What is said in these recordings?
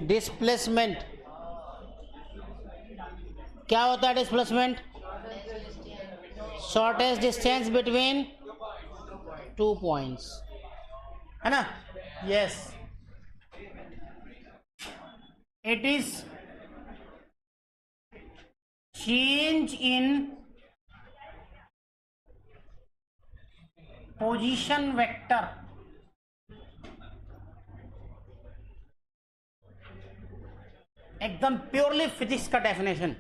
Displacement क्या होता है? Displacement shortest distance between 2 points, है ना? Yes, it is change in position vector एकदम प्योरली फिजिक्स का definition.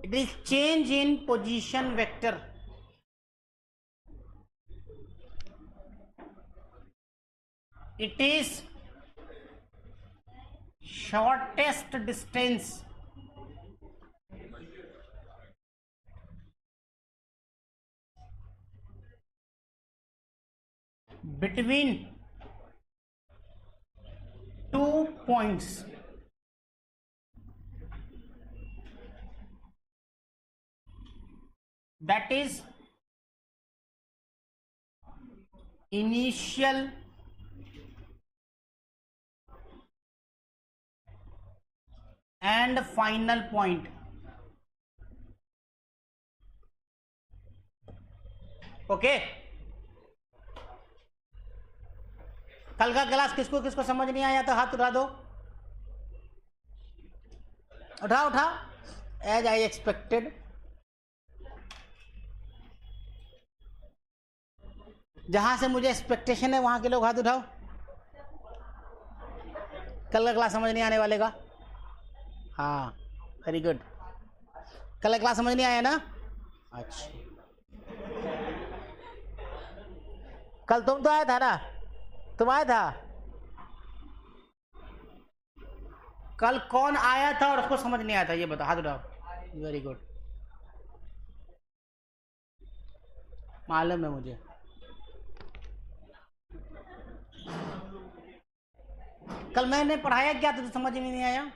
It is change in position vector it is shortest distance between 2 points, that is initial and final point। Okay, कल का class किसको किसको समझ नहीं आया तो हाथ उठा दो, उठाओ। एज आई एक्सपेक्टेड, जहां से मुझे एक्सपेक्टेशन है वहां के लोग हाथ उठाओ। कल का क्लास समझ नहीं आने वाले का? हाँ, वेरी गुड। कल का क्लास समझ नहीं आया ना? अच्छा, कल तुम तो आया था ना? तुम आया था? कल कौन आया था और उसको समझ नहीं आया था? ये बताओ, हाथ उठाओ। वेरी गुड, मालूम है मुझे। कल मैंने पढ़ाया क्या तो समझ में नहीं आया?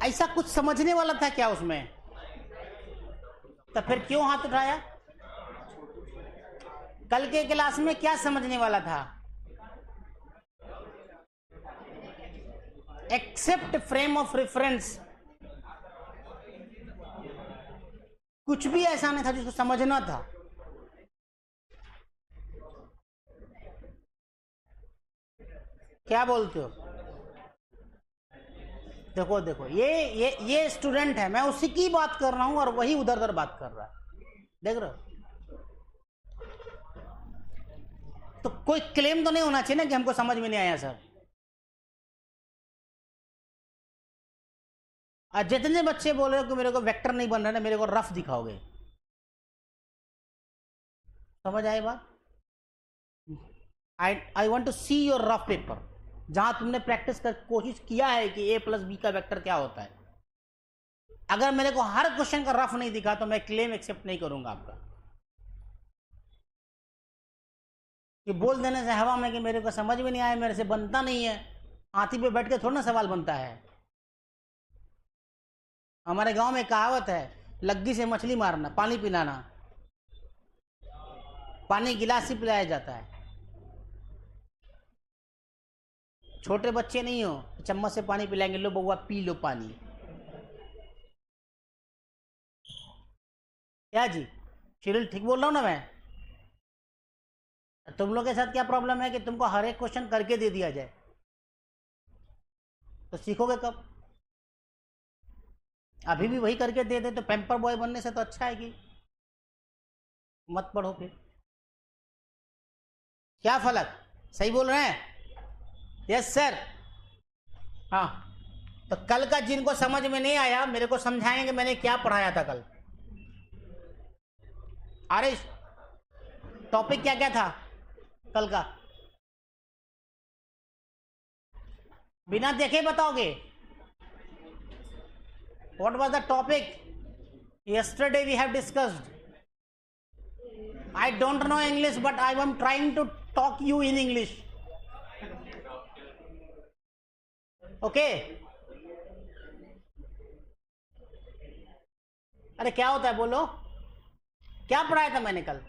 ऐसा कुछ समझने वाला था क्या उसमें? तो फिर क्यों हाथ उठाया? कल के क्लास में क्या समझने वाला था? एक्सेप्ट फ्रेम ऑफ रेफरेंस कुछ भी ऐसा नहीं था जिसको समझना था। क्या बोलते हो? देखो ये स्टूडेंट है, मैं उसी की बात कर रहा हूं और वही उधर उधर बात कर रहा है, देख रहे हो? तो कोई क्लेम तो नहीं होना चाहिए ना कि हमको समझ में नहीं आया सर। और जितने बच्चे बोल रहे हो कि मेरे को वेक्टर नहीं बन रहा ना, मेरे को रफ दिखाओगे। समझ आए बात? I want to see your rough paper, जहां तुमने प्रैक्टिस कर कोशिश किया है कि a प्लस बी का वेक्टर क्या होता है। अगर मेरे को हर क्वेश्चन का रफ नहीं दिखा तो मैं क्लेम एक्सेप्ट नहीं करूंगा आपका। कि बोल देने से हवा में कि मेरे को समझ में नहीं आया, मेरे से बनता नहीं है, हाथी पे बैठ के थोड़ा ना सवाल बनता है। हमारे गांव में कहावत है, लग्गी से मछली मारना, पानी पिलाना। पानी गिलास से पिलाया जाता है। छोटे बच्चे नहीं हो, चम्मच से पानी पिलाएंगे, लो बउआ पी लो पानी। क्या जी, शिरिल ठीक बोल रहा हूं ना मैं? तुम लोग के साथ क्या प्रॉब्लम है कि तुमको हर एक क्वेश्चन करके दे दिया जाए, तो सीखोगे कब? अभी भी वही करके दे दे तो पैम्पर बॉय बनने से तो अच्छा है कि मत पढ़ो फिर। क्या फलक, सही बोल रहे हैं? Yes sir. हाँ, तो कल का जिनको समझ में नहीं आया मेरे को समझाएंगे मैंने क्या पढ़ाया था कल। अरे टॉपिक क्या क्या था कल का? बिना देखे बताओगे? What was the topic? Yesterday we have discussed. I don't know English, but I am trying to talk you in English. Okay? अरे क्या होता है बोलो, क्या पढ़ाया था मैंने कल?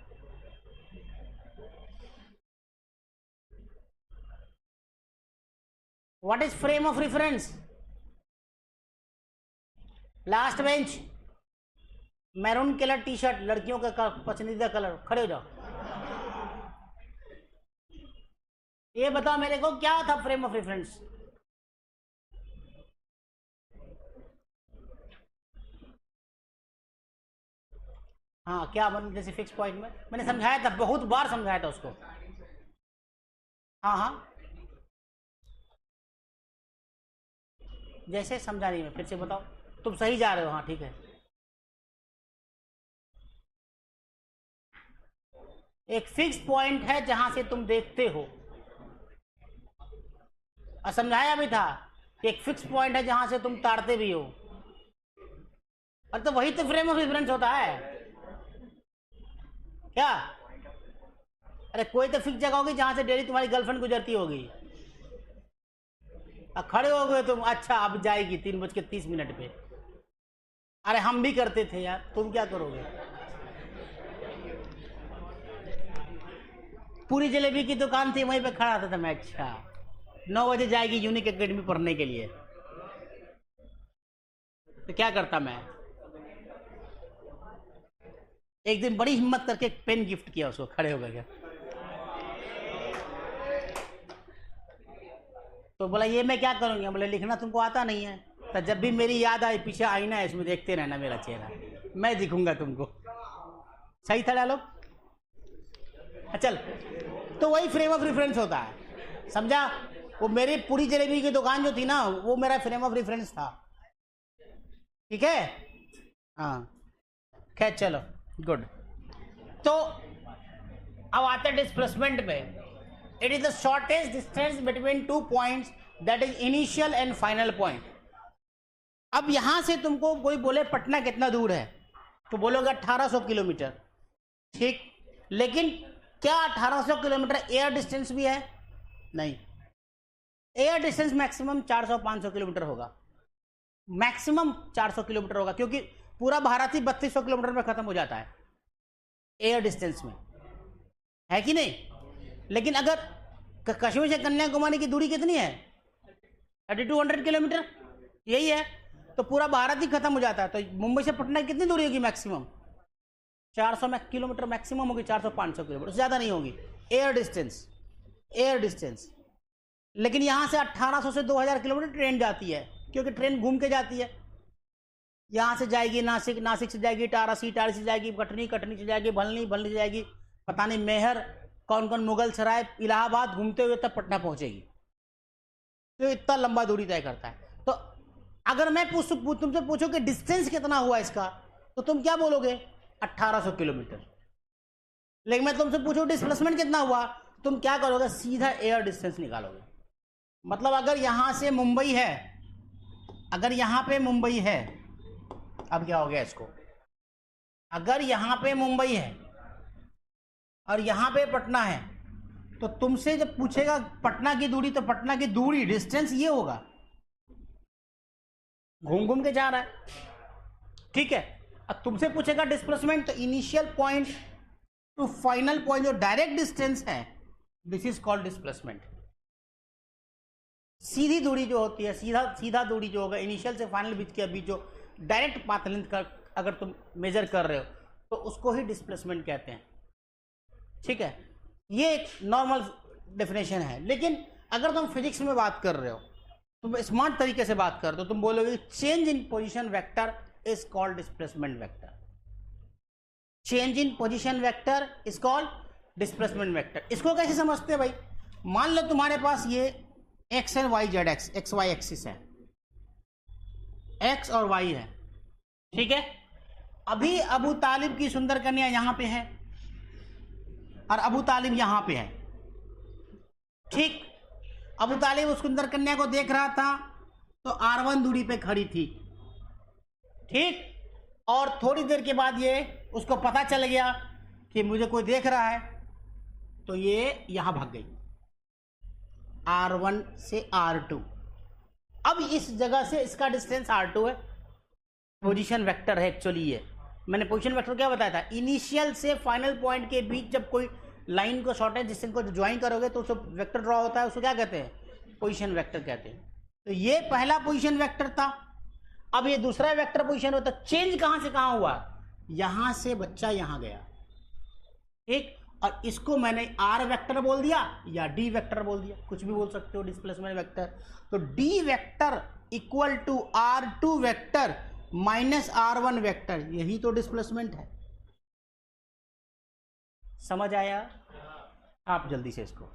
What is frame of reference? Last bench, maroon colour T shirt, लड़कियों का पसंदीदा कलर, खड़े हो जाओ। ये बताओ मेरे को क्या था फ्रेम ऑफ रेफरेंस? हाँ क्या मतलब, जैसे फिक्स पॉइंट में मैंने समझाया था, बहुत बार समझाया था उसको। हाँ हाँ, जैसे समझा नहीं, मैं फिर से बताओ। तुम सही जा रहे हो, हाँ ठीक है। एक फिक्स पॉइंट है जहां से तुम देखते हो, और समझाया भी था कि एक फिक्स पॉइंट है जहां से तुम ताड़ते भी हो। और तो वही तो फ्रेम ऑफ रेफरेंस होता है क्या? अरे कोई तो फिक्स जगह होगी जहां से डेली तुम्हारी गर्लफ्रेंड गुजरती होगी। अब खड़े हो गए तुम, अच्छा अब जाएगी 3:30 पे। अरे हम भी करते थे यार, तुम क्या करोगे? पूरी जलेबी की दुकान थी, वहीं पे खड़ा था मैं। अच्छा 9 बजे जाएगी यूनिक एकेडमी पढ़ने के लिए, तो क्या करता मैं? एक दिन बड़ी हिम्मत करके एक पेन गिफ्ट किया उसको, खड़े हो गए। तो बोला ये मैं क्या करूँगी? बोले लिखना तुमको आता नहीं है, तो जब भी मेरी याद आए पीछे आईना है, इसमें देखते रहना मेरा चेहरा, मैं दिखूंगा तुमको। सही था डायलॉग? चल, तो वही फ्रेम ऑफ रेफरेंस होता है, समझा? वो मेरी पूरी जलेबी की दुकान जो थी ना, वो मेरा फ्रेम ऑफ रेफरेंस था। ठीक है, हाँ खैर चलो गुड। तो अब आते हैं डिस्प्लेसमेंट पे। It is the shortest distance between 2 points, that is initial and final point. अब यहां से तुमको कोई बोले पटना कितना दूर है, तो बोलोगे 1800 किलोमीटर, ठीक। लेकिन क्या 1800 किलोमीटर एयर डिस्टेंस भी है? नहीं, एयर डिस्टेंस मैक्सिमम 400-500 किलोमीटर होगा, मैक्सिमम 400 किलोमीटर होगा, क्योंकि पूरा भारत ही 3200 किलोमीटर में खत्म हो जाता है एयर डिस्टेंस में, है कि नहीं? लेकिन अगर कश्मीर से कन्याकुमारी की दूरी कितनी है? 3200 किलोमीटर, यही है, तो पूरा भारत ही खत्म हो जाता है। तो मुंबई से पटना कितनी दूरी होगी? मैक्सिमम 400 किलोमीटर मैक्सिमम होगी, 400-500 किलोमीटर, ज़्यादा नहीं होगी एयर डिस्टेंस, एयर डिस्टेंस। लेकिन यहाँ से 1800 से 2000 किलोमीटर ट्रेन जाती है, क्योंकि ट्रेन घूम के जाती है। यहाँ से जाएगी नासिक, नासिक से जाएगी इटारसी, इटारसी से जाएगी कटनी, कटनी से जाएगी भलनी, भलनी से जाएगी पता नहीं मेहर, कौन कौन, मुगल सराय, इलाहाबाद, घूमते हुए तब पटना पहुँचेगी। तो इतना लंबा दूरी तय करता है। तो अगर मैं तुमसे पूछूं कि डिस्टेंस कितना हुआ इसका, तो तुम क्या बोलोगे? 1800 किलोमीटर। लेकिन मैं तुमसे पूछूं डिस्प्लेसमेंट कितना हुआ, तुम क्या करोगे? सीधा एयर डिस्टेंस निकालोगे। मतलब अगर यहां से मुंबई है, अगर यहां पे मुंबई है, अब क्या हो गया इसको, अगर यहां पे मुंबई है और यहां पे पटना है, तो तुमसे जब पूछेगा पटना की दूरी, तो पटना की दूरी डिस्टेंस ये होगा, घूम घूम के जा रहा है, ठीक है। अब तुमसे पूछेगा डिस्प्लेसमेंट, तो initial point two final point जो डायरेक्ट डिस्टेंस है, दिस इज कॉल्ड डिस्प्लेसमेंट। सीधी दूरी जो होती है, सीधा दूरी जो होगा इनिशियल से फाइनल बीच के बीच, जो डायरेक्ट पाथ लेंथ का अगर तुम मेजर कर रहे हो, तो उसको ही डिस्प्लेसमेंट कहते हैं, ठीक है। ये एक नॉर्मल डेफिनेशन है। लेकिन अगर तुम फिजिक्स में बात कर रहे हो, तुम स्मार्ट तरीके से बात कर दो, तुम बोलोगे change in position vector is called displacement vector. Change in position vector is called displacement vector. इसको कैसे समझते हैं भाई? मान लो तुम्हारे पास ये x and y z, x y axis है, एक्स और वाई है, ठीक है। अभी अबू तालिब की सुंदर कन्या यहां पे है और अबू तालिब यहां पे है, ठीक। अबू तालिब उस सुंदर कन्या को देख रहा था, तो R1 दूरी पे खड़ी थी, ठीक। और थोड़ी देर के बाद ये उसको पता चल गया कि मुझे कोई देख रहा है, तो ये यहां भाग गई R1 से R2। अब इस जगह से इसका डिस्टेंस R2 है, पोजीशन वेक्टर है एक्चुअली। ये मैंने पोजीशन वेक्टर क्या बताया था? इनिशियल से फाइनल पॉइंट के बीच जब कोई लाइन को शॉर्टेज डिस्टेंस को ज्वाइन करोगे तो उसको वेक्टर ड्रॉ होता है, उसको क्या कहते हैं? पोजीशन वेक्टर कहते हैं। तो ये पहला पोजीशन वेक्टर था, अब ये दूसरा वेक्टर पोजीशन होता। चेंज कहां से कहां हुआ? यहां से बच्चा यहां गया, ठीक, और इसको मैंने आर वेक्टर बोल दिया या डी वेक्टर बोल दिया, कुछ भी बोल सकते हो, डिस्प्लेसमेंट वेक्टर। तो D vector equal to R2 vector minus R1 vector, यही तो डिस्प्लेसमेंट है। समझ आया? आप जल्दी से इसको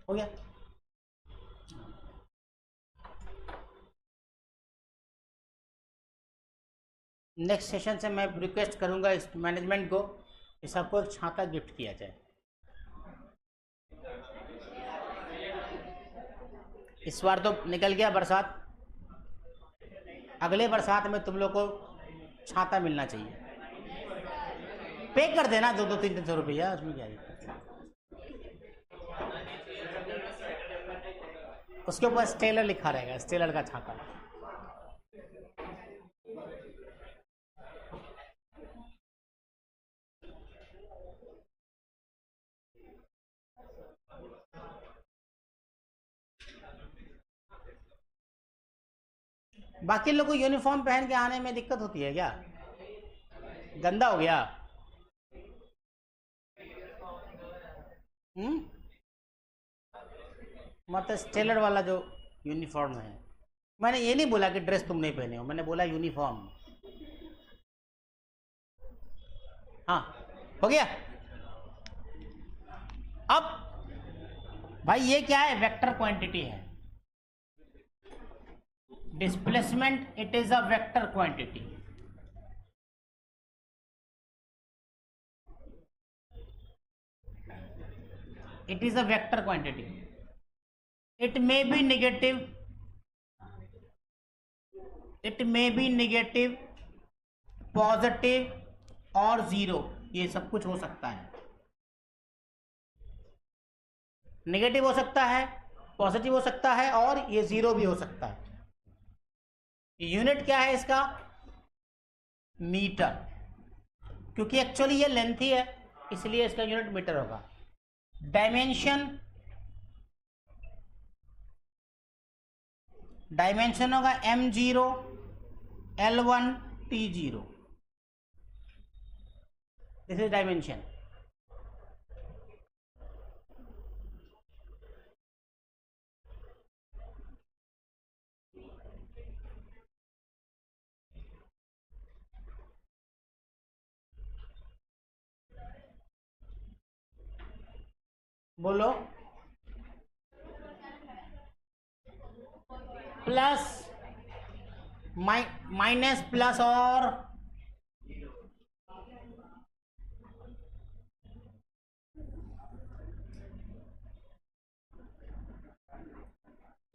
हो गया। नेक्स्ट सेशन से मैं रिक्वेस्ट करूंगा इस मैनेजमेंट को कि सबको एक छाता गिफ्ट किया जाए। इस बार तो निकल गया बरसात, अगले बरसात में तुम लोग को छाता मिलना चाहिए। पे कर देना 200-300 रुपया, उसमें क्या है। उसके ऊपर स्टेलर लिखा रहेगा, स्टेलर का छाता। बाकी लोग को यूनिफॉर्म पहन के आने में दिक्कत होती है क्या? गंदा हो गया? मतलब स्टेलर वाला जो यूनिफॉर्म है, मैंने ये नहीं बोला कि ड्रेस तुम नहीं पहने हो, मैंने बोला यूनिफॉर्म। हाँ, हो गया। अब भाई ये क्या है? वेक्टर क्वांटिटी है। Displacement it is a vector quantity. It is a vector quantity. It may be negative. It may be negative, positive और जीरो, ये सब कुछ हो सकता है। नेगेटिव हो सकता है, पॉजिटिव हो सकता है और ये जीरो भी हो सकता है। यूनिट क्या है इसका? मीटर, क्योंकि एक्चुअली ये लेंथ ही है, इसलिए इसका यूनिट मीटर होगा। डायमेंशन होगा m0 l1 t0, this is dimension. बोलो। प्लस माइनस प्लस और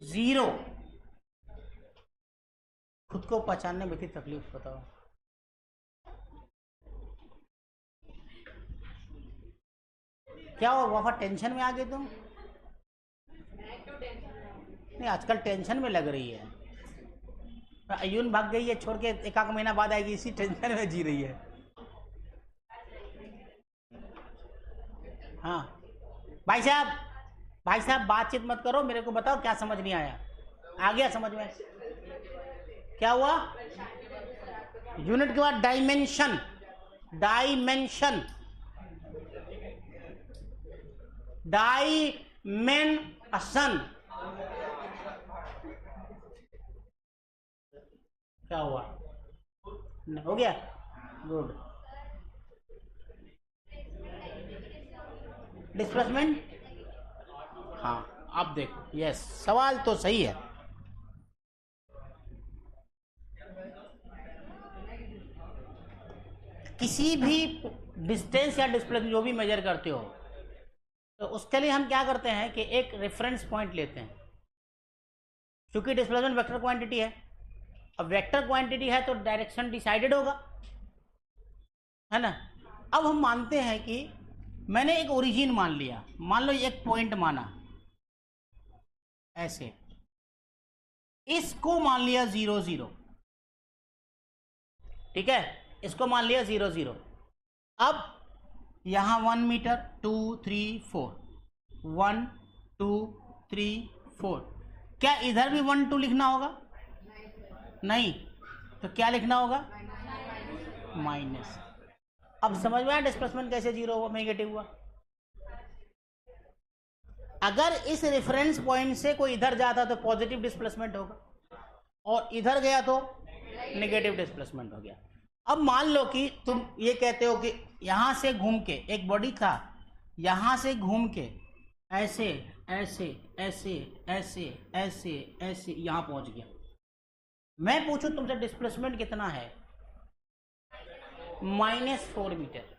जीरो। खुद को पहचानने में इतनी तकलीफ, बताओ। क्या हो वफा, टेंशन में आ गए तुम? नहीं, आजकल टेंशन में लग रही है। अयून भाग गई है छोड़ के, एक आध महीना बाद आएगी, इसी टेंशन में जी रही है। हाँ भाई साहब बातचीत मत करो, मेरे को बताओ क्या समझ नहीं आया। आ गया समझ में? क्या हुआ? यूनिट के बाद डायमेंशन। डायमेंशन। क्या हुआ? हो गया, गुड। डिस्प्लेसमेंट, हाँ अब देखो, यस सवाल तो सही है। किसी भी डिस्टेंस या डिस्प्लेसमेंट जो भी मेजर करते हो, तो उसके लिए हम क्या करते हैं कि एक रेफरेंस पॉइंट लेते हैं। क्योंकि डिस्प्लेसमेंट वेक्टर क्वांटिटी है, अब वेक्टर क्वांटिटी है तो डायरेक्शन डिसाइडेड होगा, है ना। अब हम मानते हैं कि मैंने एक ओरिजिन मान लिया, मान लो एक पॉइंट माना ऐसे, इसको मान लिया 0 0, ठीक है, इसको मान लिया 0 0। अब यहां 1 मीटर 2 3 4, 1 2 3 4, क्या इधर भी 1 2 लिखना होगा? नहीं, तो क्या लिखना होगा? माइनस। अब समझ में आया डिस्प्लेसमेंट कैसे 0 हुआ, नेगेटिव हुआ। अगर इस रेफरेंस पॉइंट से कोई इधर जाता तो पॉजिटिव डिस्प्लेसमेंट होगा, और इधर गया तो नेगेटिव डिस्प्लेसमेंट हो गया। अब मान लो कि तुम ये कहते हो कि यहां से घूम के एक बॉडी था, यहां से घूम के ऐसे ऐसे ऐसे ऐसे ऐसे ऐसे यहां पहुंच गया। मैं पूछूं तुमसे डिस्प्लेसमेंट कितना है? -4 मीटर।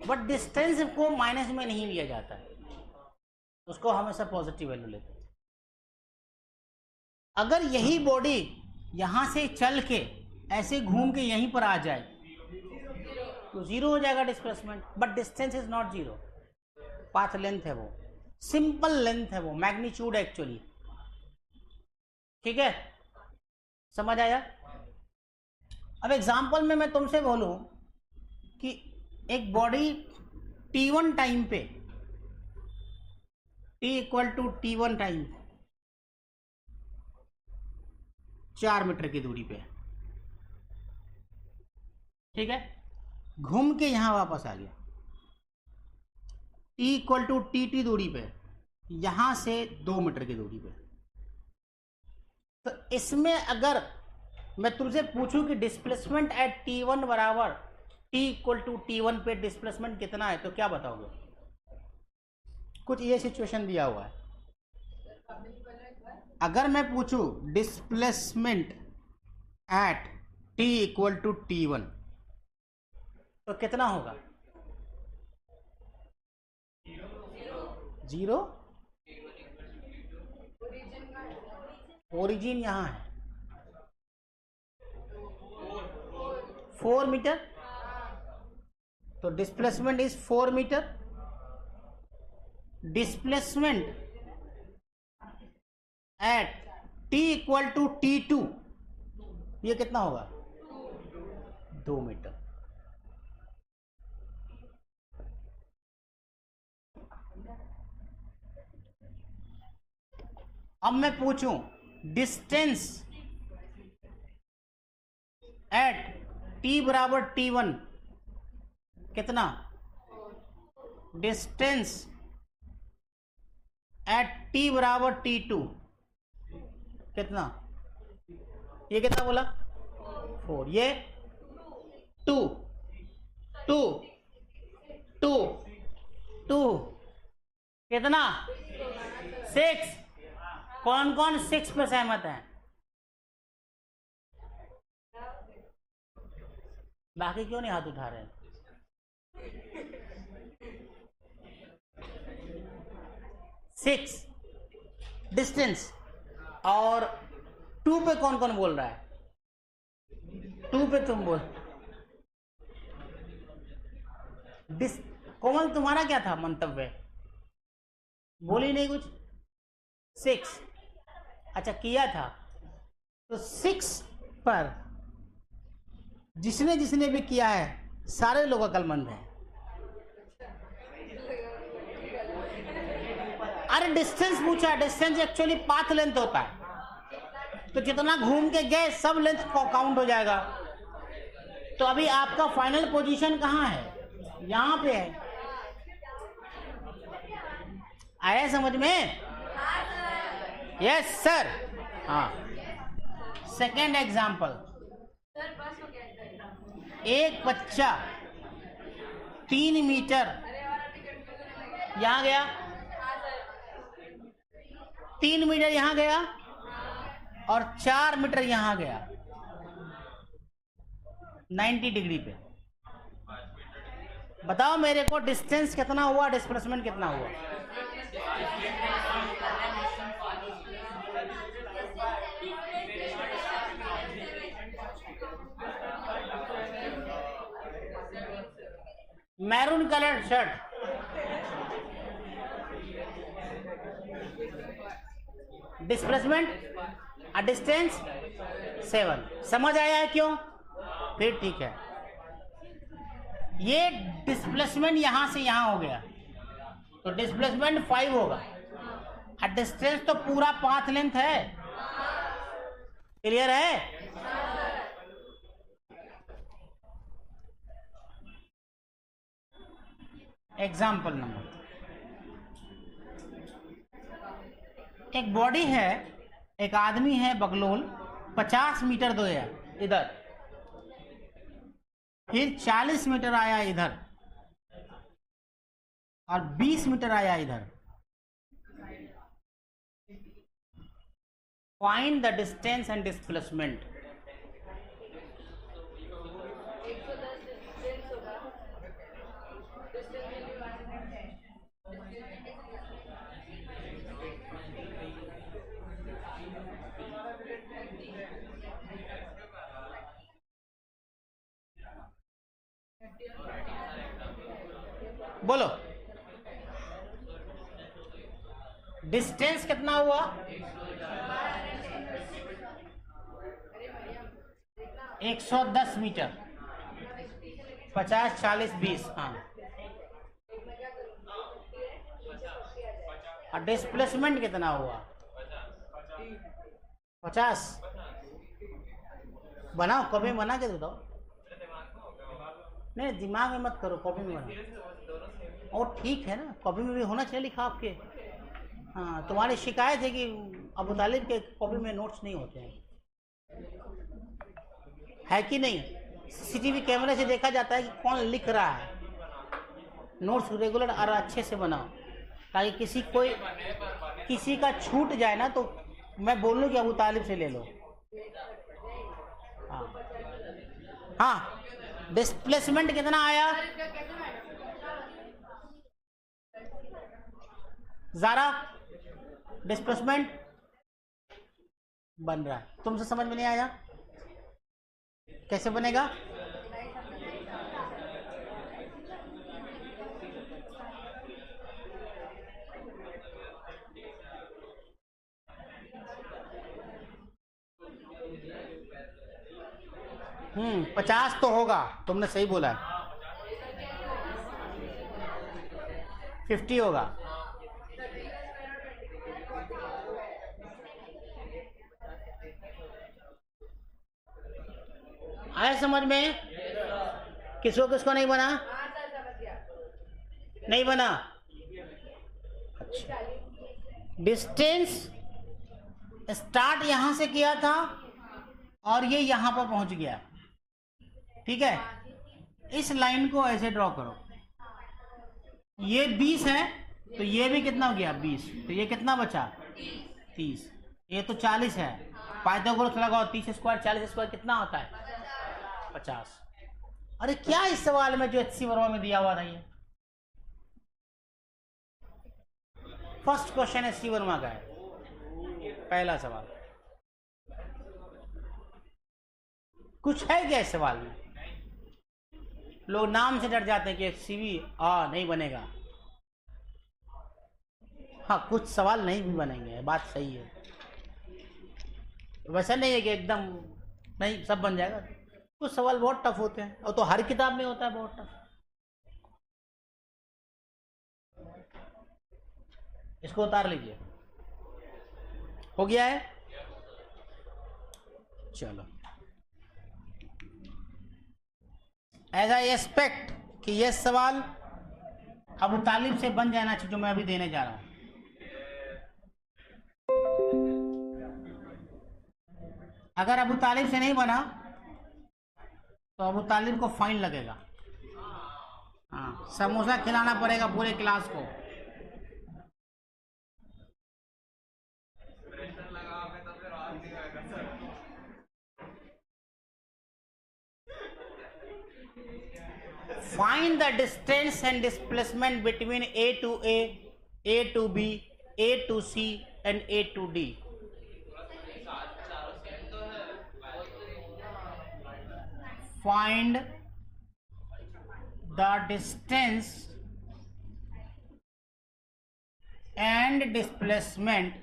बट डिस्टेंस को माइनस में नहीं लिया जाता है, उसको हमेशा पॉजिटिव वैल्यू लेते हैं। अगर यही बॉडी यहां से चल के ऐसे घूम के यहीं पर आ जाए तो 0 हो जाएगा displacement. But distance is not 0, path length है, वो सिंपल लेंथ है, वो मैग्नीट्यूड एक्चुअली। ठीक है, समझ आया? अब एग्जांपल में मैं तुमसे बोलूं कि एक बॉडी t1 टाइम पे, t = t1 टाइम 4 मीटर की दूरी पे, ठीक है, घूम के यहां वापस आ गया। t = tt दूरी पे, यहां से 2 मीटर की दूरी पे। तो इसमें अगर मैं तुमसे पूछूं कि डिस्प्लेसमेंट एट t1 बराबर t = t1 पे डिस्प्लेसमेंट कितना है, तो क्या बताओगे? कुछ ये सिचुएशन दिया हुआ है। अगर मैं पूछूं डिस्प्लेसमेंट एट t = t1 तो कितना होगा? 0। ओरिजिन यहां है 4 मीटर, तो displacement is 4 metre. Displacement at t = t2 ये कितना होगा? 2 मीटर। अब मैं पूछूं डिस्टेंस एट t बराबर t1 कितना? डिस्टेंस एट t बराबर t2 कितना? ये कितना बोला? 4। ये 2 2 2 2 कितना? 6। कौन कौन 6 पे सहमत है? बाकी क्यों नहीं हाथ उठा रहे? 6 डिस्टेंस। और 2 पे कौन कौन बोल रहा है? 2 पे तुम बोल। कोमल तुम्हारा क्या था मंतव्य? बोली नहीं कुछ। 6 अच्छा किया था, तो 6 पर जिसने जिसने भी किया है सारे लोग अक्लमंद हैं। अरे डिस्टेंस पूछा, डिस्टेंस एक्चुअली पाथ लेंथ होता है, तो जितना घूम के गए सब लेंथ काउंट हो जाएगा। तो अभी आपका फाइनल पोजीशन कहाँ है? यहाँ पे है। आया समझ में? Yes sir. हाँ, सेकेंड एग्जाम्पल, एक बच्चा 3 मीटर यहां गया, 3 मीटर यहां गया और 4 मीटर यहां गया 90 डिग्री पे। बताओ मेरे को डिस्टेंस कितना हुआ, डिस्प्लेसमेंट कितना हुआ? Maroon colour shirt, displacement distance 7। समझ आया है क्यों? फिर ठीक है, ये डिस्प्लेसमेंट यहां से यहां हो गया तो डिस्प्लेसमेंट 5 होगा और डिस्टेंस तो पूरा पाथ लेंथ है। क्लियर है? एग्जाम्पल नंबर, एक बॉडी है, एक आदमी है बगलोल, 50 मीटर गया इधर, फिर 40 मीटर आया इधर और 20 मीटर आया इधर। Find the distance and displacement. बोलो, डिस्टेंस कितना हुआ? 110 मीटर, 50 40 20। हाँ, और डिस्प्लेसमेंट कितना हुआ? 50। बनाओ, कॉपी में बना के दो। नहीं, दिमाग में मत करो, कॉपी में बनाओ। और ठीक है ना, कॉपी में भी होना चाहिए लिखा आपके। हाँ, तुम्हारी शिकायत है कि अबू तालिब के कॉपी में नोट्स नहीं होते हैं, है कि नहीं? सीसीटीवी कैमरे से देखा जाता है कि कौन लिख रहा है। नोट्स रेगुलर और अच्छे से बनाओ ताकि किसी का छूट जाए ना तो मैं बोलूँ कि अबू तालिब से ले लो। हाँ, डिस्प्लेसमेंट कितना आया? ज़रा डिस्प्लेसमेंट बन रहा है, तुमसे समझ में नहीं आया? कैसे बनेगा? 50 तो होगा, तुमने सही बोला, 50 होगा। आया समझ में? किसको नहीं बना? नहीं बना? अच्छा, डिस्टेंस स्टार्ट यहां से किया था और ये यहां पर पहुंच गया, ठीक है? इस लाइन को ऐसे ड्रॉ करो, ये 20 है तो ये भी कितना हो गया? 20। तो ये कितना बचा? 30। ये तो 40 है, पाइथागोरस लगाओ, 30 स्क्वायर 40 स्क्वायर कितना होता है? 50। अरे क्या इस सवाल में जो HC वर्मा में दिया हुआ था, ये फर्स्ट क्वेश्चन HC वर्मा का है, पहला सवाल। कुछ है क्या इस सवाल में? लोग नाम से डर जाते हैं कि CV नहीं बनेगा। हाँ, कुछ सवाल नहीं भी बनेंगे, बात सही है। वैसा नहीं है कि एकदम नहीं सब बन जाएगा, कुछ सवाल बहुत टफ होते हैं, और तो हर किताब में होता है बहुत टफ। इसको उतार लीजिए, हो गया है? चलो, एज आई एक्सपेक्ट कि ये सवाल अबू तालिब से बन जाना चाहिए जो मैं अभी देने जा रहा हूं। अगर अबू तालिब से नहीं बना तो अबू तालिब को फाइन लगेगा। हाँ, समोसा खिलाना पड़ेगा पूरे क्लास को। Find the distance and displacement between A to A, A to B, A to C and A to D. Find the distance and displacement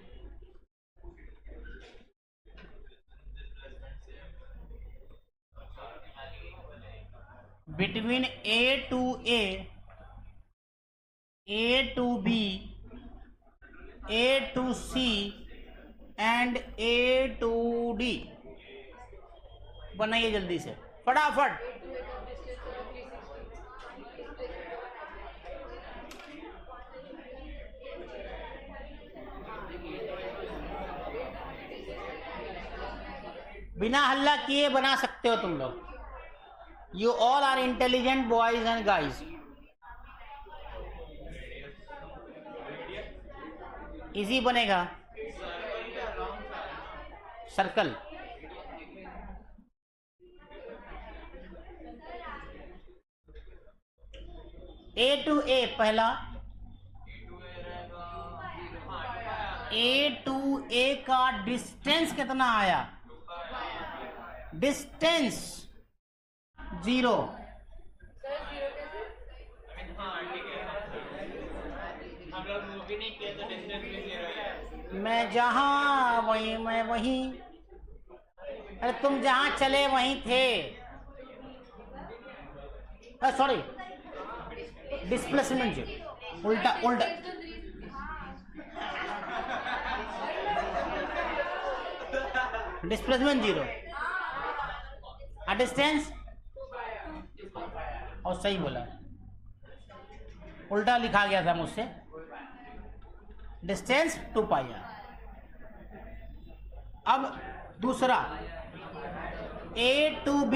between A to A, A to B, A to C and A to D। बनाइए जल्दी से, फटाफट। बिना हल्ला किए बना सकते हो तुम लोग। You all are intelligent boys and guys. Easy बनेगा। सर्कल A to A पहला, A to A का डिस्टेंस कितना आया? डिस्टेंस 0। मैं जहां वहीं मैं वहीं। अरे तुम जहां चले वहीं थे। सॉरी, डिस्प्लेसमेंट उल्टा उल्टा। डिस्प्लेसमेंट 0 और डिस्टेंस, और सही बोला, उल्टा लिखा गया था मुझसे। Distance 2 pi r. अब दूसरा A to B,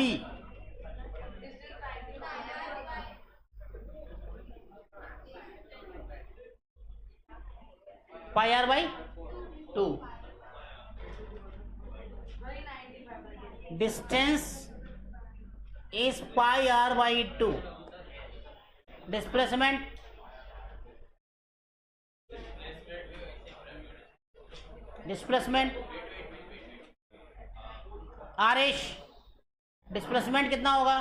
pi are by 2। Distance is pi r by 2। Displacement r एश, डिस्प्लेसमेंट कितना होगा?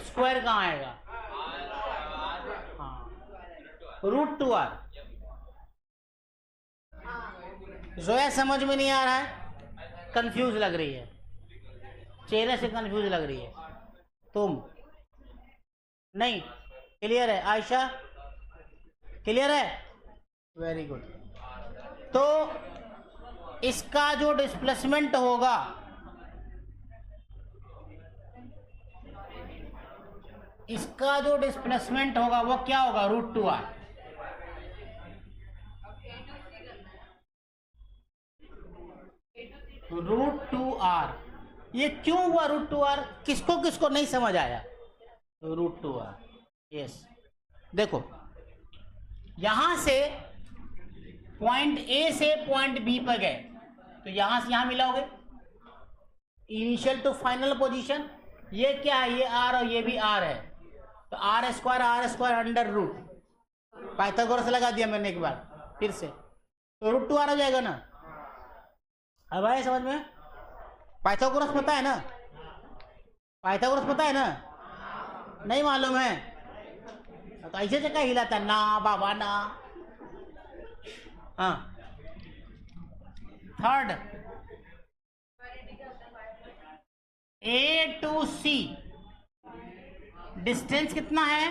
स्क्वायर कहाँ आएगा? हाँ, √2r। जोया समझ में नहीं आ रहा है, कंफ्यूज लग रही है, चेहरे से कंफ्यूज लग रही है। तुम नहीं, क्लियर है? आयशा क्लियर है? Very good. तो इसका जो डिस्प्लेसमेंट होगा, इसका जो डिस्प्लेसमेंट होगा वो क्या होगा? √2r। √2r। ये क्यों हुआ √2r? किसको किसको नहीं समझ आया? √2r। यस, देखो यहां से पॉइंट ए से पॉइंट बी पर गए तो यहां से यहां मिलाओगे, इनिशियल टू फाइनल पोजीशन। ये क्या है? ये आर और ये भी आर है, तो r square under root, Pythagoras लगा दिया मैंने एक बार फिर से, तो √2r हो जाएगा ना। अब आए समझ में? पाइथागोरस पता है ना? पाइथागोरस पता है ना? नहीं मालूम है तो ऐसे से क्या हिलाता ना बाबा ना। हाँ, third A to C, distance कितना है?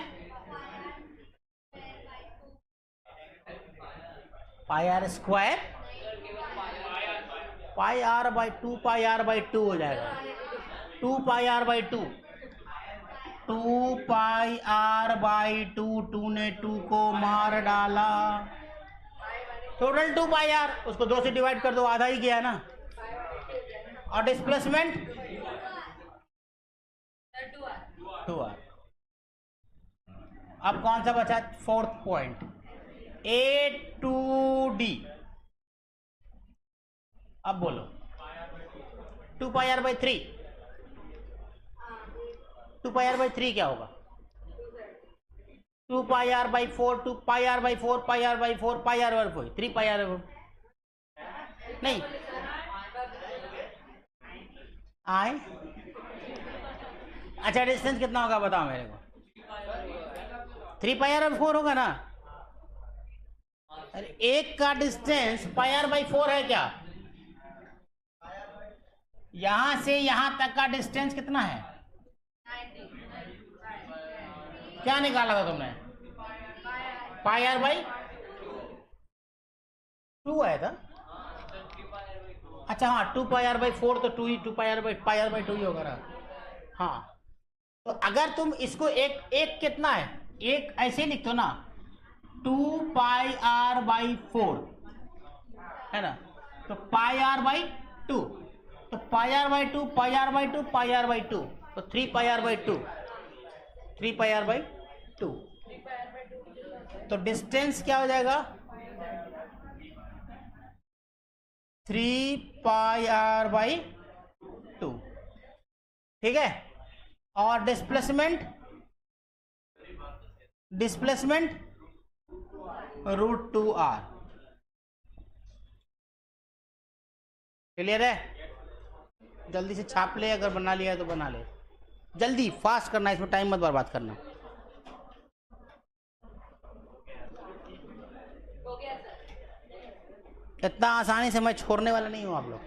Pi R square, pi are by 2 हो जाएगा। 2 पाई आर बाई 2 2πr/2, 2 ने 2 को मार डाला, टोटल 2πr, उसको 2 से डिवाइड कर दो, आधा ही गया ना। और डिस्प्लेसमेंट 2r। अब कौन सा बचा? Fourth point, A2D। अब बोलो 2πr/3, 2πr/3 क्या होगा? 2πr/4, 2πr/4, πr/4, πr/4, 3πr/4 नहीं आए। अच्छा डिस्टेंस कितना होगा बताओ मेरे को? 3πr/4 होगा ना। अरे एक का डिस्टेंस πr/4 है क्या? यहां से यहां तक का डिस्टेंस कितना है? क्या निकाला था तुमने? πr/2 आया था। अच्छा हाँ, 2πr/4 तो 2 ही 2πr/2 ही होगा ना। हाँ तो अगर तुम इसको एक कितना है, एक ऐसे लिख दो ना, 2πr/4 है ना, तो πr/2, तो πr/2, πr/2, πr/2, तो 3πr/2, 3πr/2। तो डिस्टेंस क्या हो जाएगा? 3πr/2, ठीक है। और डिस्प्लेसमेंट √2r। क्लियर है? जल्दी से छाप ले, अगर बना लिया है तो बना ले, जल्दी फास्ट करना, इसमें टाइम मत बर्बाद करना। इतना आसानी से मैं छोड़ने वाला नहीं हूं आप लोग।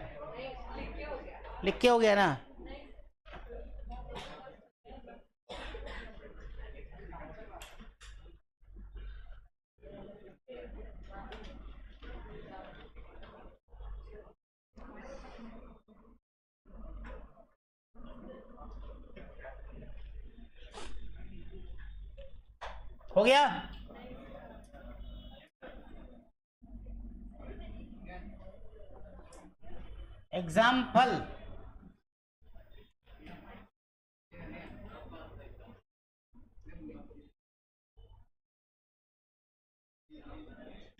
लिख के हो गया ना? हो गया? एग्जाम्पल,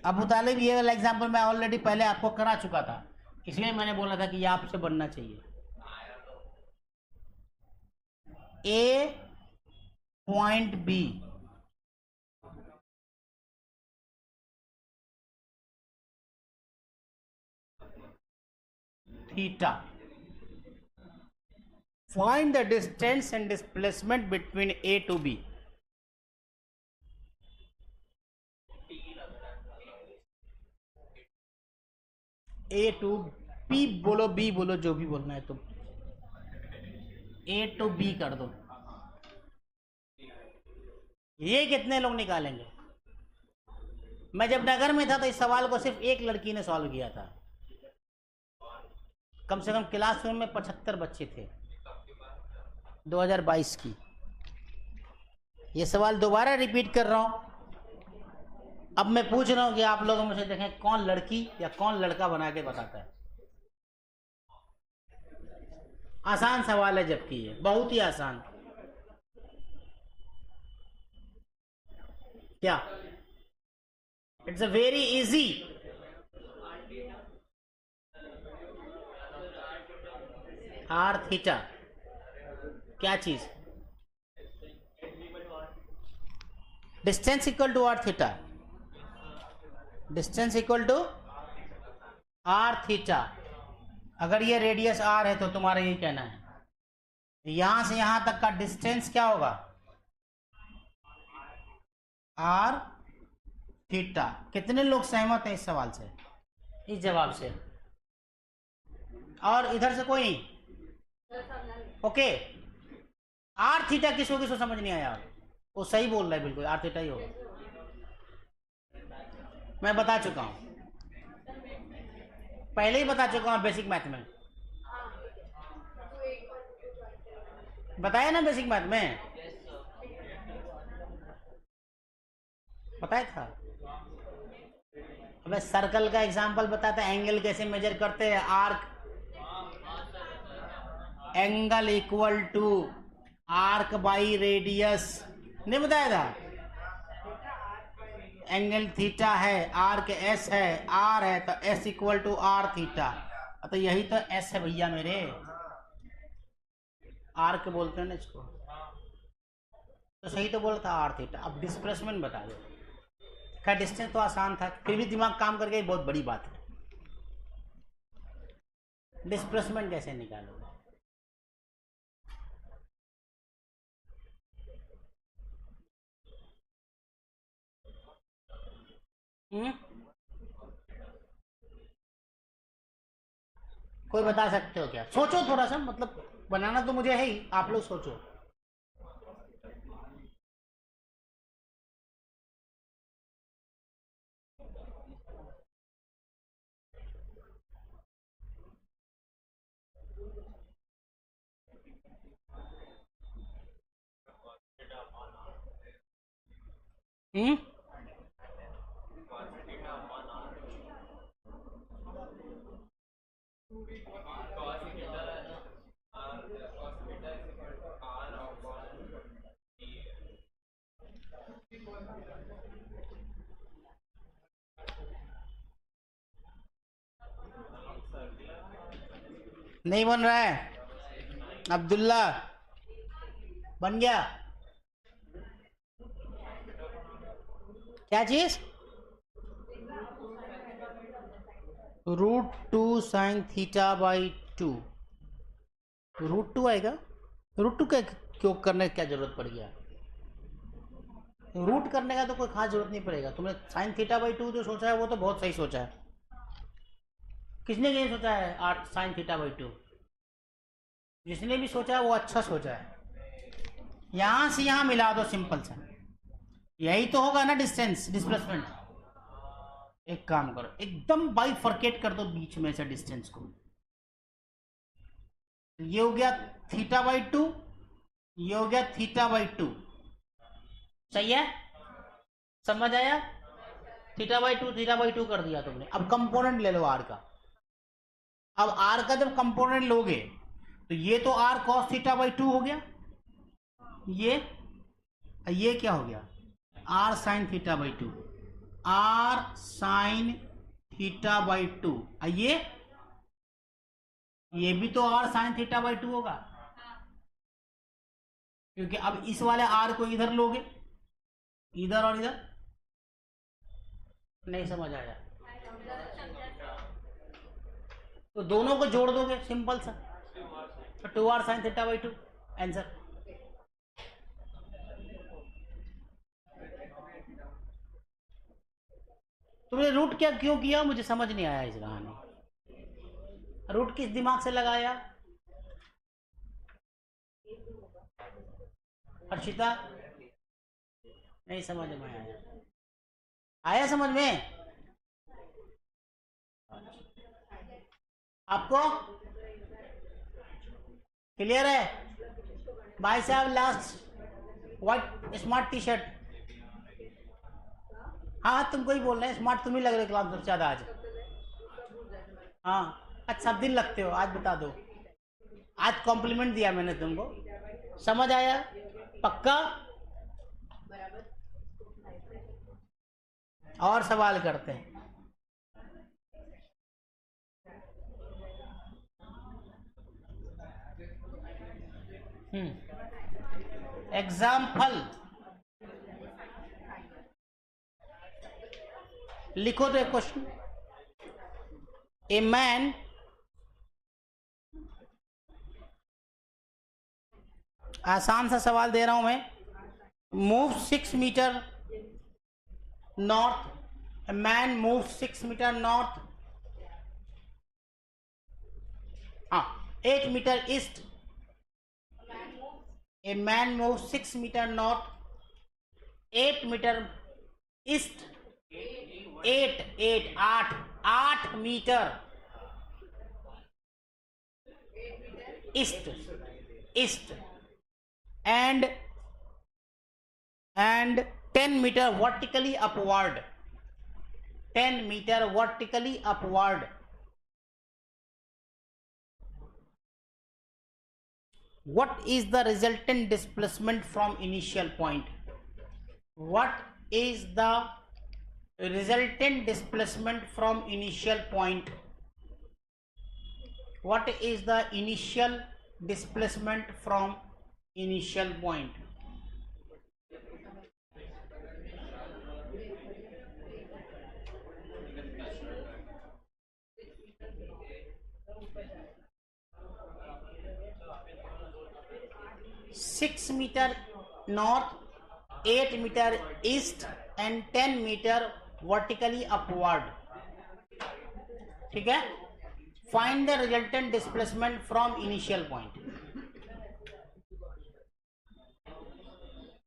अबू तालिब, ये वाला एग्जाम्पल मैं ऑलरेडी पहले आपको करा चुका था, इसलिए मैंने बोला था कि ये आपसे बनना चाहिए। A point B, theta, find the distance and displacement between A to B। A to B बोलो, B बोलो, जो भी बोलना है तुम, A to B कर दो। ये कितने लोग निकालेंगे? मैं जब नगर में था तो इस सवाल को सिर्फ एक लड़की ने सॉल्व किया था। कम से कम क्लासरूम में 75 बच्चे थे 2022 की। ये सवाल दोबारा रिपीट कर रहा हूं। अब मैं पूछ रहा हूं कि आप लोग मुझे देखें कौन लड़की या कौन लड़का बना के बताता है। आसान सवाल है, जबकि ये बहुत ही आसान। क्या? It's a very easy. R theta क्या चीज? Distance equal to r theta, distance equal to r theta. अगर ये रेडियस आर है तो तुम्हारा यही कहना है, यहां से यहां तक का डिस्टेंस क्या होगा? R theta. कितने लोग सहमत हैं इस सवाल से, इस जवाब से? और इधर से कोई नहीं? ओके। आर थीटा किसको किसको समझ नहीं आया? वो सही बोल रहा है, बिल्कुल आर थीटा ही होगा। मैं बता चुका हूं, पहले ही बता चुका हूं बेसिक मैथ में। बताया ना बेसिक मैथ में? बताया था। अबे सर्कल का एग्जांपल बताता है, एंगल कैसे मेजर करते हैं। Arc angle equal to arc by radius, नहीं बताया था। एंगल थीटा है, आर्क एस है, आर है, तो s equal to r theta. तो यही तो एस है भैया मेरे, आर्क बोलते हैं ना इसको। तो सही तो बोला था, आर थीटा। अब डिस्प्लेसमेंट बता दो। खैर डिस्टेंस तो आसान था, फिर भी दिमाग काम करके बहुत बड़ी बात है। डिस्प्लेसमेंट कैसे निकालोगे? कोई बता सकते हो क्या? सोचो थोड़ा सा, मतलब बनाना तो मुझे है ही, आप लोग सोचो। हम्म नहीं बन रहा है अब्दुल्ला, बन गया क्या चीज? √2 sin θ/2। √2 आएगा। √2 का क्यों करने की क्या जरूरत पड़ गया? रूट करने का तो कोई खास जरूरत नहीं पड़ेगा। तुमने sin θ/2 जो सोचा है वो तो बहुत सही सोचा है। किसने ये सोचा है 8 sin θ/2? जिसने भी सोचा है वो अच्छा सोचा है। यहां से यहां मिला दो, सिंपल सा। यही तो होगा ना डिस्टेंस, डिस्प्लेसमेंट। एक काम करो, एकदम बाइफरकेट कर दो बीच में से डिस्टेंस को। ये हो गया θ/2, ये हो गया θ/2। सही है, समझ आया? θ/2 कर दिया तुमने। अब कंपोनेंट ले लो आर का। अब आर का जब कंपोनेंट लोगे तो ये तो आर cos θ/2 हो गया, ये क्या हो गया? R sin θ/2, R sin θ/2। ये भी तो आर sin θ/2 होगा, क्योंकि अब इस वाले आर को इधर लोगे, इधर और इधर। नहीं समझ आया तो दोनों को जोड़ दोगे, सिंपल सा। तो 2r sin θ/2 आंसर। तुमने रूट क्या क्यों किया, मुझे समझ नहीं आया इस कहानी। रूट किस दिमाग से लगाया? हर्षिता नहीं समझ में आया। आया समझ में आपको? क्लियर है भाई साहब? Last white smart T shirt. हाँ तुमको ही बोल रहे हैं, स्मार्ट तुम ही लग रहे क्लास सबसे ज्यादा आज। हाँ अच्छा, सब दिन लगते हो, आज बता दो। आज कॉम्प्लीमेंट दिया मैंने तुमको, समझ आया? पक्का? और सवाल करते हैं। एग्जाम्पल लिखो तो एक क्वेश्चन। ए मैन आसान सा सवाल दे रहा हूं मैं। Move 6 meter north, a man move 6 meter north, 8 meter east. A man move 6 meter north, 8 meter east, 8 meter east, east, and 10 meter vertically upward. 10 meter vertically upward. What is the resultant displacement from initial point? What is the resultant displacement from initial point? What is the initial displacement from initial point? Six meter north, 8 meter east and 10 meter vertically upward. ठीक है? Find the resultant displacement from initial point.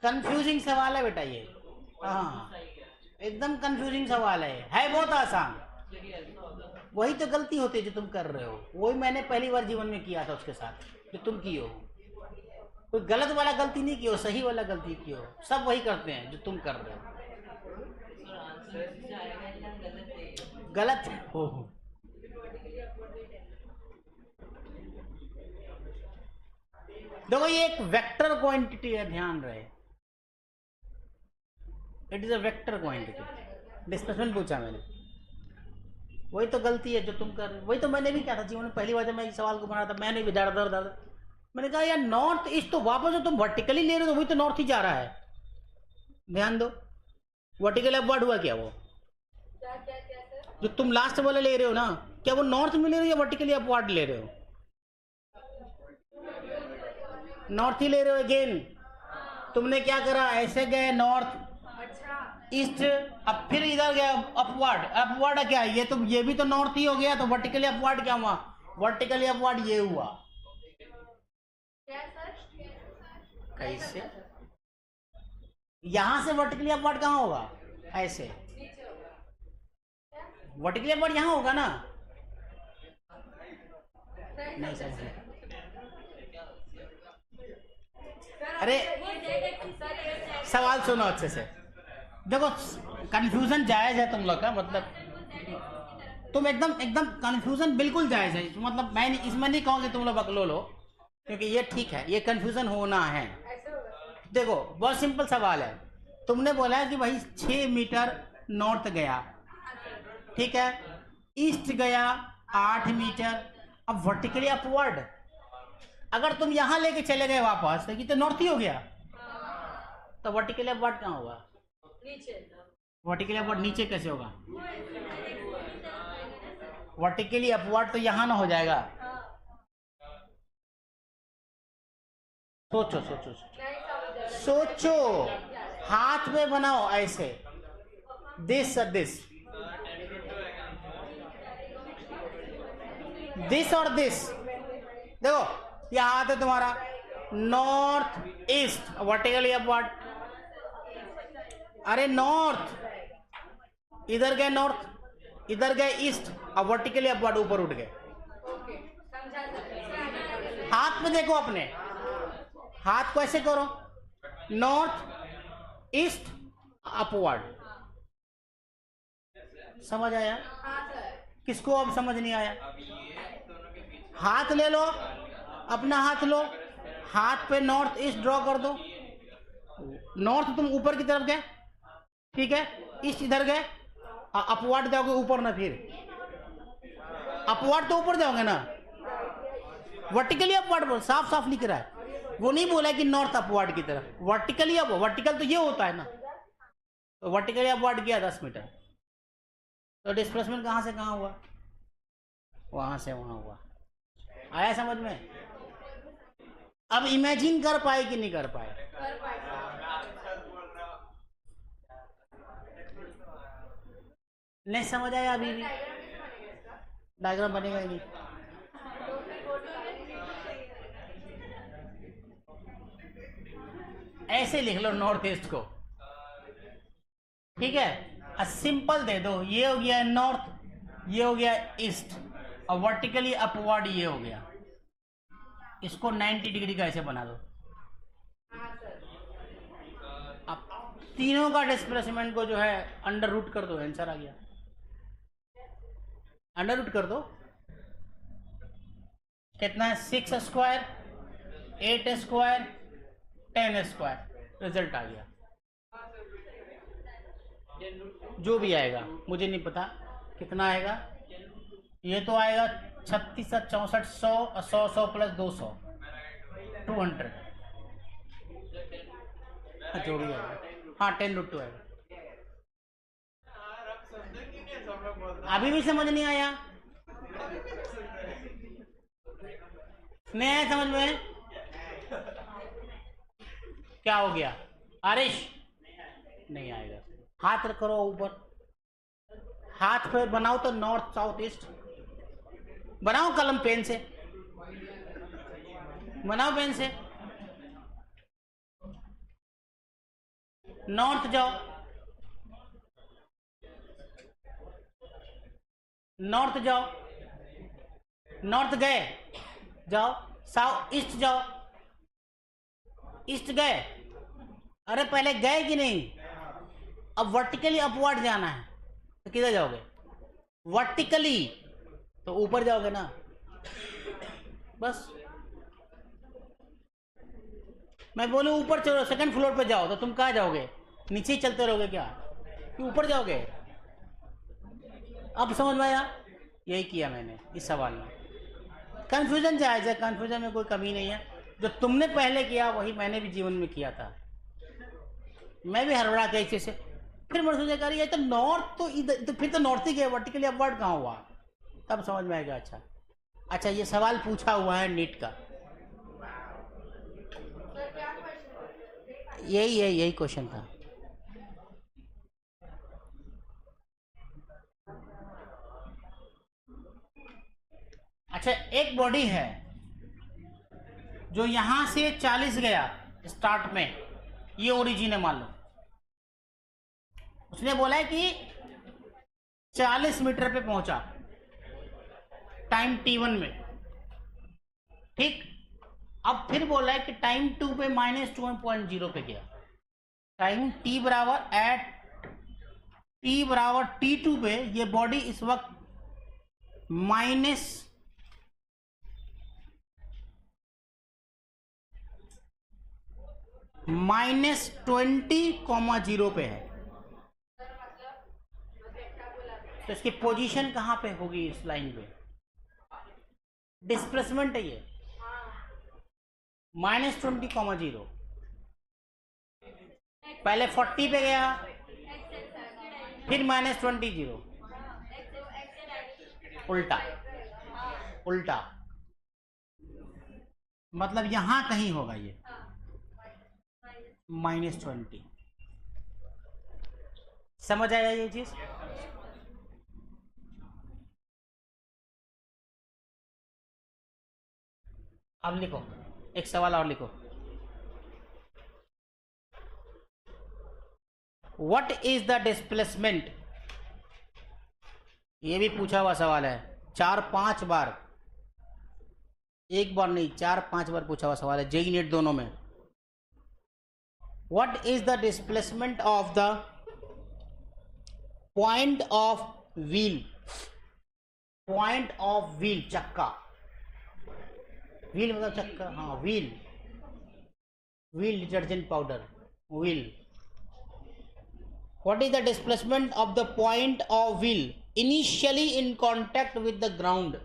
Confusing सवाल है बेटा ये. हाँ, एकदम confusing सवाल है बहुत आसान. वही तो गलती होती है जो तुम कर रहे हो. वही मैंने पहली बार जीवन में किया था उसके साथ जो तुम किए हो. कोई गलत वाला गलती नहीं किया हो, सही वाला गलती किया हो. सब वही करते हैं जो तुम कर रहे हो. गलत हो. देखो ये एक वेक्टर क्वांटिटी है, ध्यान रहे. It is a vector quantity. Displacement पूछा मैंने. वही तो गलती है जो तुम कर रहे हो. वही तो मैंने भी कहा था जीवन में पहली बार जब मैं इस सवाल को बना था. मैंने भी दर मैंने कहा यार नॉर्थ ईस्ट तो वापस जो तुम वर्टिकली ले रहे हो वही तो नॉर्थ ही जा रहा है. ध्यान दो, वर्टिकल अपवर्ड हुआ क्या? वो जो तुम लास्ट वाला ले रहे हो ना, क्या वो नॉर्थ में ले रहे हो या वर्टिकली अपवर्ड ले रहे हो? नॉर्थ ही ले रहे हो. अगेन तुमने क्या करा, ऐसे गए नॉर्थ ईस्ट, अब फिर इधर गया अपवर्ड. अपवर्ड क्या है? ये भी तो नॉर्थ ही हो गया. तो वर्टिकली अपवर्ड क्या हुआ? वर्टिकली अपवर्ड ये हुआ. कैसे? यहां से वर्टिकली अपवर्ड कहां होगा? ऐसे वर्टिकली अपवर्ड यहां होगा ना. नहीं समझ. अरे सवाल सुनो अच्छे से. देखो कंफ्यूजन जायज है तुम लोग का. मतलब तुम एकदम कंफ्यूजन बिल्कुल जायज है. मतलब मैं इसमें नहीं कहूँगी तुम लोग बकलो लो, क्योंकि ये ठीक है, ये कंफ्यूजन होना है. देखो बहुत सिंपल सवाल है. तुमने बोला है कि भाई 6 मीटर नॉर्थ गया, ठीक है, ईस्ट गया 8 मीटर. अब वर्टिकली अपवर्ड अगर तुम यहां लेके चले गए वापस तो ये तो नॉर्थ ही हो गया. तो वर्टिकली अपवर्ड कहां होगा? नीचे. वर्टिकली अपवर्ड नीचे कैसे होगा? वर्टिकली अपवर्ड तो यहां ना हो जाएगा. सोचो सोचो सोचो. हाथ में बनाओ ऐसे, दिस और दिस. देखो ये हाथ है तुम्हारा. North east vertically upward. अरे नॉर्थ इधर गए, नॉर्थ इधर गए ईस्ट, अब वर्टिकली अपवर्ड ऊपर उठ गए. हाथ में देखो अपने, हाथ को ऐसे करो, नॉर्थ ईस्ट अपवर्ड. समझ आया? किसको अब समझ नहीं आया? हाथ ले लो, अपना हाथ लो, हाथ पे नॉर्थ ईस्ट ड्रॉ कर दो. नॉर्थ तुम ऊपर की तरफ गए, ठीक है, ईस्ट इधर गए, अपवर्ड जाओगे ऊपर ना. फिर अपवर्ड तो ऊपर जाओगे ना. वर्टिकली अपवर्ड बोल, साफ साफ लिख रहा है. वो नहीं बोला कि नॉर्थ अपवर्ड की तरफ. वर्टिकली अब वर्टिकल तो ये होता है ना. तो वर्टिकली अपवर्ड किया 10 मीटर. तो डिस्प्लेसमेंट कहां से कहां हुआ? वहां से वहां हुआ. आया समझ में? अब इमेजिन कर पाए कि नहीं कर पाए? नहीं समझ आया? अभी भी डायग्राम बनेगा ही नहीं. ऐसे लिख लो नॉर्थ ईस्ट को, ठीक है. सिंपल दे दो. ये हो गया नॉर्थ, ये हो गया ईस्ट, और वर्टिकली अपवर्ड ये हो गया. इसको 90 डिग्री का ऐसे बना दो. अब तीनों का डिस्प्लेसमेंट को जो है अंडर रूट कर दो, आंसर आ गया। अंडर रूट कर दो, कितना है? 6 स्क्वायर, 8 स्क्वायर, 10 स्क्वायर, रिजल्ट आ गया। जो भी आएगा मुझे नहीं पता कितना आएगा। ये तो आएगा 36, 64, 100, 100 प्लस 200, 200, जो भी आएगा। हाँ 10√2 आएगा। अभी भी समझ नहीं आया? नहीं आया समझ में? क्या हो गया आरिश? नहीं आएगा। हाथ करो ऊपर, हाथ पे बनाओ तो नॉर्थ साउथ ईस्ट बनाओ, कलम पेन से बनाओ, पेन से। नॉर्थ जाओ, नॉर्थ जाओ, नॉर्थ गए, जाओ साउथ ईस्ट जाओ, ईस्ट गए। अरे पहले गए कि नहीं? अब वर्टिकली अपवर्ड जाना है तो किधर जाओगे? वर्टिकली तो ऊपर जाओगे ना, बस। मैं बोलूं ऊपर चलो, सेकंड फ्लोर पे जाओ, तो तुम कहाँ जाओगे? नीचे ही चलते रहोगे क्या कि ऊपर जाओगे? अब समझ में आया? यही किया मैंने इस सवाल में। कंफ्यूजन जायज है, कंफ्यूजन में कोई कमी नहीं है। जो तुमने पहले किया वही मैंने भी जीवन में किया था। मैं भी हड़बड़ा के ऐसे से, फिर मैं सोचा ये तो नॉर्थ, तो इधर तो फिर तो नॉर्थ ही गए, वर्टिकली अपवर्ड कहाँ हुआ? तब समझ में आएगा। अच्छा अच्छा, ये सवाल पूछा हुआ है नीट का, यही क्वेश्चन था। अच्छा, एक बॉडी है जो यहां से 40 गया स्टार्ट में, ये ओरिजिन है मान लो। उसने बोला है कि 40 मीटर पे पहुंचा टाइम t1 में, ठीक। अब फिर बोला है कि टाइम 2 पे -2.0 पे गया। टाइम t बराबर एट t बराबर t2 पे ये बॉडी इस वक्त -20,0 पे है। तो इसकी पोजीशन कहां पे होगी इस लाइन पे? डिस्प्लेसमेंट है ये -20,0। पहले 40 पे गया, फिर -20,0, उल्टा उल्टा, मतलब यहां कहीं होगा ये -20। समझ आया ये चीज? अब लिखो, एक सवाल और लिखो। What is the displacement? ये भी पूछा हुआ सवाल है, 4-5 बार, एक बार नहीं 4-5 बार पूछा हुआ सवाल है जेईई नेट दोनों में। What is the displacement of the point of wheel? Point of wheel, चक्का, व्हील मतलब चक्का, हाँ wheel, wheel detergent powder, wheel. What is the displacement of the point of wheel initially in contact with the ground?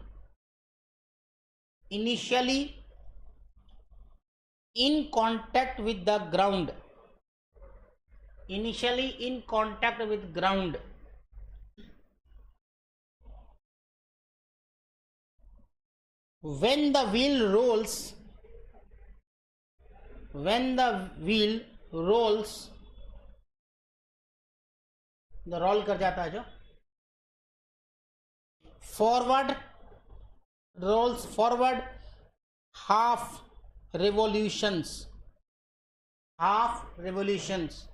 Initially in contact with the ground. Initially in contact with ground. When the wheel rolls, when the wheel rolls, the roll कर जाता है जो, forward, rolls forward half revolutions, half revolutions,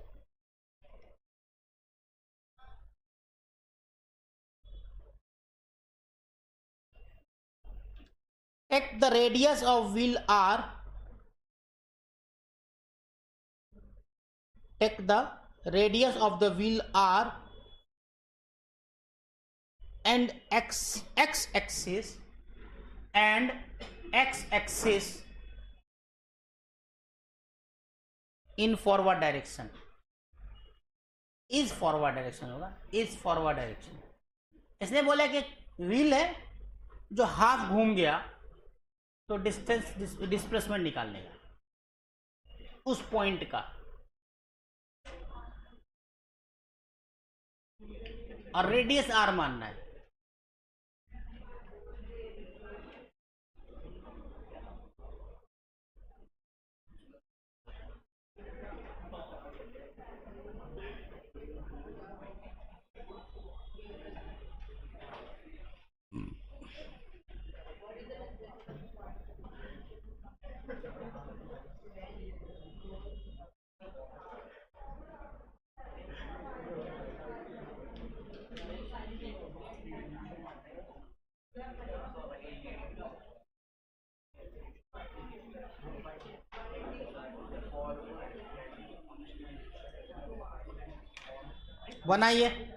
take the radius of wheel r, take the radius of the wheel r and x axis and x axis in forward direction, is forward direction होगा, is forward direction. इसने बोला कि wheel है जो half घूम गया तो distance displacement निकालने का उस पॉइंट का, और रेडियस आर मानना है। बनाइए।